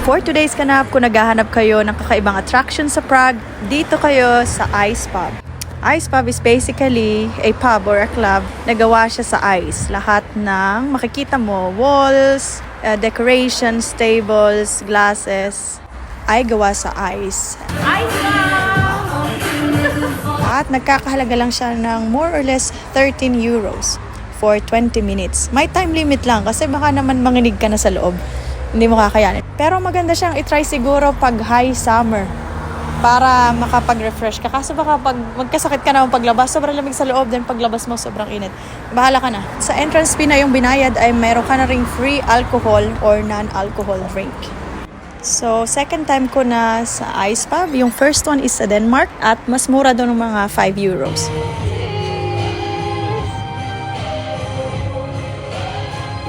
For today's ganap, kung naghahanap kayo ng kakaibang attraction sa Prague, dito kayo sa Ice Pub. Ice Pub is basically a pub or a club na gawa siya sa ice. Lahat ng makikita mo, walls, decorations, tables, glasses, ay gawa sa ice. Ice Pub! At nagkakahalaga lang siya ng more or less 13 euros for 20 minutes. May time limit lang kasi baka naman manginig ka na sa loob. Hindi mo kakayanin. Pero maganda siyang itry siguro pag high summer para makapag-refresh ka. Kaso baka pag magkasakit ka naman paglabas, sobrang lamig sa loob, then paglabas mo sobrang init. Bahala ka na. Sa entrance fee na yung binayad ay meron ka na ring free alcohol or non-alcohol drink. So, second time ko na sa Ice Pub. Yung first one is sa Denmark at mas mura doon ng mga 5 euros.